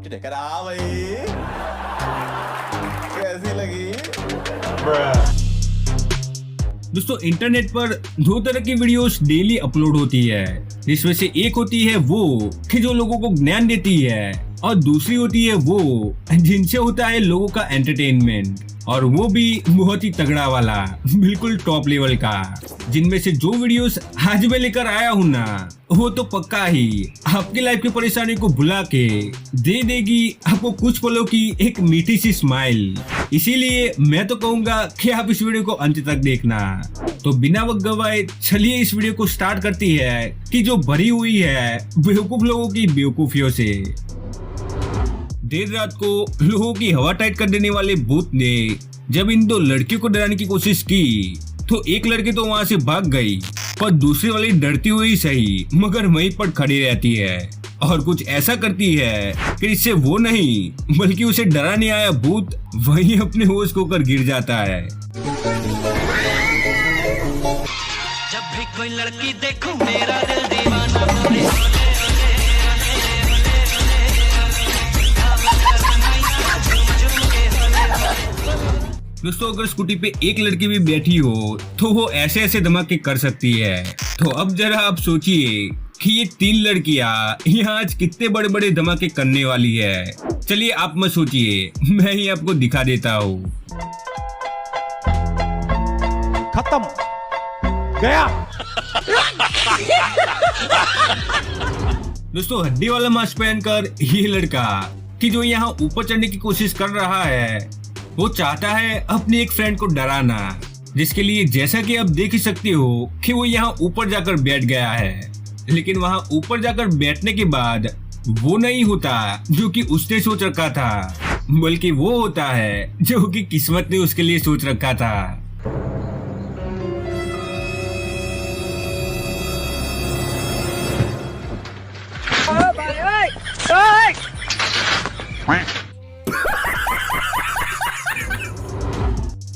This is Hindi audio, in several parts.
टकरा भाई, कैसी लगी? दोस्तों इंटरनेट पर दो तरह की वीडियोस डेली अपलोड होती है, जिसमें से एक होती है वो कि जो लोगों को ज्ञान देती है और दूसरी होती है वो जिनसे होता है लोगों का एंटरटेनमेंट, और वो भी बहुत ही तगड़ा वाला, बिल्कुल टॉप लेवल का। जिनमें से जो वीडियोस आज मैं लेकर आया हूँ ना, वो तो पक्का ही आपकी लाइफ की परेशानी को भुला के दे देगी आपको कुछ पलों की एक मीठी सी स्माइल। इसीलिए मैं तो कहूँगा कि आप इस वीडियो को अंत तक देखना। तो बिना वक्त गवाए चलिए इस वीडियो को स्टार्ट करती है कि जो भरी हुई है बेवकूफ लोगों की बेवकूफियों से। देर रात को लोगों की हवा टाइट कर देने वाले भूत ने जब इन दो लड़कियों को डराने की कोशिश की तो एक लड़की तो वहां से भाग गई, पर दूसरी वाली डरती हुई सही मगर वहीं पर खड़ी रहती है और कुछ ऐसा करती है कि इससे वो नहीं बल्कि उसे डराने आया भूत वहीं अपने होश खोकर गिर जाता है। जब भी कोई लड़की देखूं मेरा दिल दीवाना बोले। दोस्तों अगर स्कूटी पे एक लड़की भी बैठी हो तो वो ऐसे ऐसे धमाके कर सकती है। तो अब जरा आप सोचिए कि ये तीन लड़कियां यहाँ आज कितने बड़े बड़े धमाके करने वाली है। चलिए आप मत सोचिए, मैं ही आपको दिखा देता हूँ। खत्म गया। दोस्तों हड्डी वाला मास्क पहनकर ये लड़का कि जो यहाँ ऊपर चढ़ने की कोशिश कर रहा है वो चाहता है अपनी एक फ्रेंड को डराना, जिसके लिए जैसा कि आप देख ही सकते हो कि वो यहाँ ऊपर जाकर बैठ गया है। लेकिन वहाँ ऊपर जाकर बैठने के बाद वो नहीं होता जो कि उसने सोच रखा था, बल्कि वो होता है जो कि किस्मत ने उसके लिए सोच रखा था।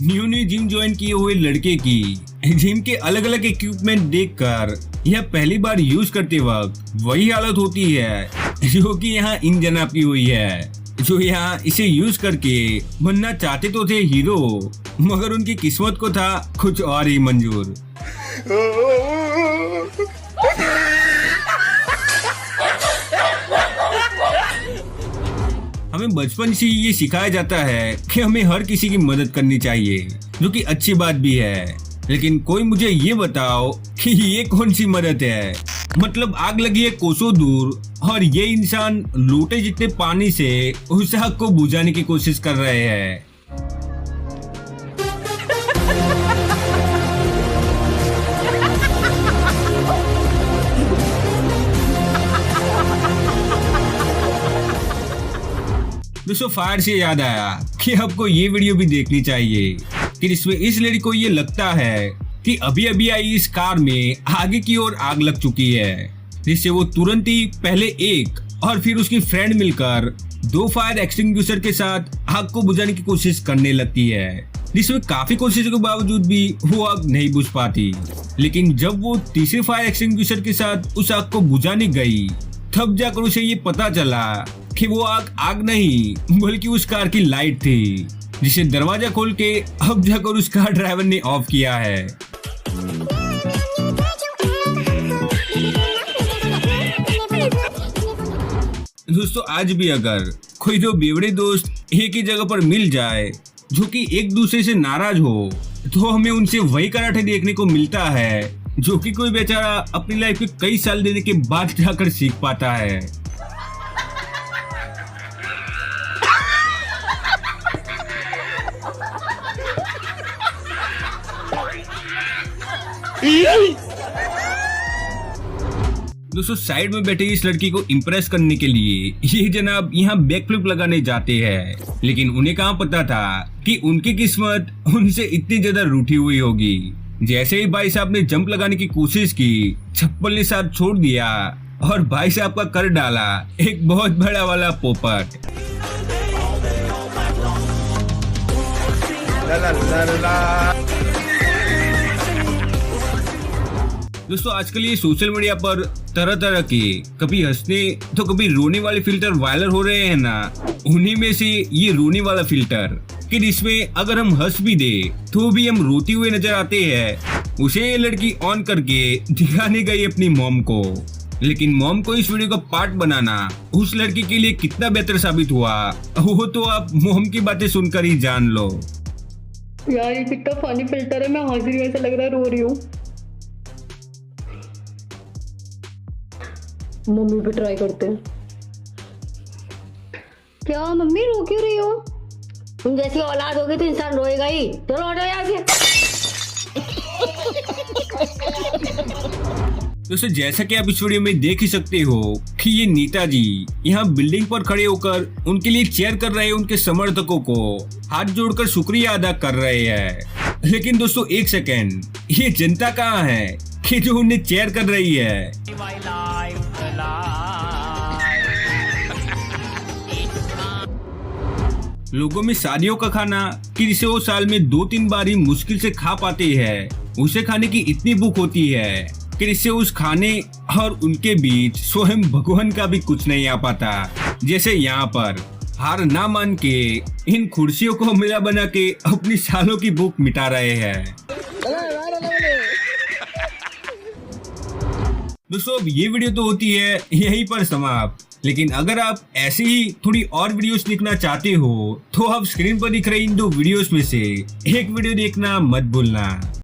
न्यू जिम ज्वाइन किए हुए लड़के की जिम के अलग अलग इक्विपमेंट देखकर यह पहली बार यूज करते वक्त वही हालत होती है जो कि यहाँ इन जनाब की हुई है, जो यहाँ इसे यूज करके बनना चाहते तो थे हीरो, मगर उनकी किस्मत को था कुछ और ही मंजूर। हमें बचपन से ये सिखाया जाता है कि हमें हर किसी की मदद करनी चाहिए, जो कि अच्छी बात भी है। लेकिन कोई मुझे ये बताओ कि ये कौन सी मदद है? मतलब आग लगी है कोसों दूर और ये इंसान लोटे जितने पानी से उस आग को बुझाने की कोशिश कर रहे हैं। दोस्तों फायर से याद आया कि आपको ये वीडियो भी देखनी चाहिए कि इसमें इस लड़की को ये लगता है कि अभी अभी आई इस कार में आगे की ओर आग लग चुकी है, जिससे वो तुरंत ही पहले एक और फिर उसकी फ्रेंड मिलकर दो फायर एक्सटिंग्विशर के साथ आग को बुझाने की कोशिश करने लगती है, जिसमें काफी कोशिशों के बावजूद भी वो आग नहीं बुझ पाती। लेकिन जब वो तीसरे फायर एक्सटिंग्विशर के साथ उस आग को बुझाने गई तब जाकर उसे ये पता चला कि वो आग नहीं बल्कि उस कार की लाइट थी, जिसे दरवाजा खोल के अब जाकर उस कार ड्राइवर ने ऑफ किया है। दोस्तों आज भी अगर कोई दो बेवड़े दोस्त एक ही जगह पर मिल जाए जो कि एक दूसरे से नाराज हो, तो हमें उनसे वही कराटे देखने को मिलता है जो कि कोई बेचारा अपनी लाइफ में कई साल देने के बाद जाकर सीख पाता है। दोस्तों साइड में बैठे इस लड़की को इम्प्रेस करने के लिए ये जनाब यहाँ बैक फ्लिप लगाने जाते हैं, लेकिन उन्हें कहाँ पता था कि उनकी किस्मत उनसे इतनी ज्यादा रूठी हुई होगी। जैसे ही भाई साहब ने जंप लगाने की कोशिश की, चप्पल ने साथ छोड़ दिया और भाई साहब का कर डाला एक बहुत बड़ा वाला पोपट। दोस्तों आजकल ये सोशल मीडिया पर तरह तरह के कभी हंसने तो कभी रोने वाले फिल्टर वायरल हो रहे हैं ना, उन्हीं में से ये रोने वाला फिल्टर कि जिसमें अगर हम हंस भी दे तो भी हम रोते हुए नजर आते हैं, उसे ये लड़की ऑन करके दिखाने गई अपनी मॉम को। लेकिन मॉम को इस वीडियो का पार्ट बनाना उस लड़की के लिए कितना बेहतर साबित हुआ वो तो आप मॉम की बातें सुनकर ही जान लो। यार ये कितना फनी फिल्टर है, मैं हंस रही हूँ, ऐसा लग रहा है रो रही हूँ। मम्मी पे ट्राई करते हैं। क्या मम्मी रो क्यों रही हो? तुम जैसी औलाद होगी तो इंसान रोएगा ही। चलो हटो यहाँ से। दोस्तों जैसा कि आप इस वीडियो में देख ही सकते हो कि ये नेताजी यहाँ बिल्डिंग पर खड़े होकर उनके लिए चेयर कर रहे हैं, उनके समर्थकों को हाथ जोड़कर शुक्रिया अदा कर रहे हैं। लेकिन दोस्तों एक सेकेंड, ये जनता कहाँ है कि जो उन्हें चेयर कर रही है? लोगों में शादियों का खाना कि जिसे वो साल में 2-3 बार ही मुश्किल से खा पाते हैं, उसे खाने की इतनी भूख होती है कि इससे उस खाने और उनके बीच स्वयं भगवान का भी कुछ नहीं आ पाता। जैसे यहाँ पर हार ना मान के इन कुर्सियों को मिला बना के अपनी सालों की भूख मिटा रहे हैं। दोस्तों अब ये वीडियो तो होती है यहीं पर समाप्त, लेकिन अगर आप ऐसे ही थोड़ी और वीडियोस देखना चाहते हो तो आप स्क्रीन पर दिख रही इन 2 वीडियोस में से एक वीडियो देखना मत भूलना।